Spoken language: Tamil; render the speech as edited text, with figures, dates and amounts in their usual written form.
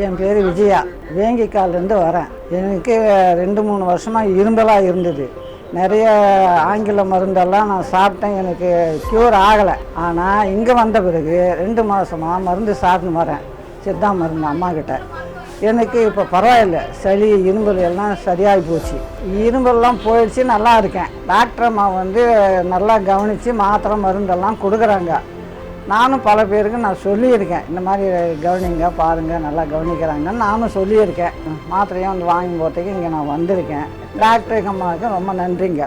என் பேர் விஜயா. வேங்கிக்கால்லேருந்து வரேன். எனக்கு 2-3 வருஷமாக இரும்பலாக இருந்தது. நிறைய ஆங்கில மருந்தெல்லாம் நான் சாப்பிட்டேன், எனக்கு க்யூர் ஆகலை. ஆனால் இங்கே வந்த பிறகு 2 மாதமாக மருந்து சாப்பிட்டு வரேன், சித்தா மருந்து அம்மாக்கிட்ட. எனக்கு இப்போ பரவாயில்லை, சளி இரும்பல் எல்லாம் சரியாகி போச்சு. இரும்பல்லாம் போயிடுச்சு, நல்லா இருக்கேன். டாக்டர் அம்மா நல்லா கவனித்து மாத்திரை மருந்தெல்லாம் கொடுக்குறாங்க. நானும் பல பேருக்கு நான் சொல்லியிருக்கேன், இந்த மாதிரி கவனிங்க பாருங்கள், நல்லா கவனிக்கிறாங்கன்னு நானும் சொல்லியிருக்கேன். மாத்திரையும் வாங்கி போகிறதுக்கு இங்கே நான் வந்திருக்கேன். டாக்டருக்கு அம்மாவுக்கு ரொம்ப நன்றிங்க.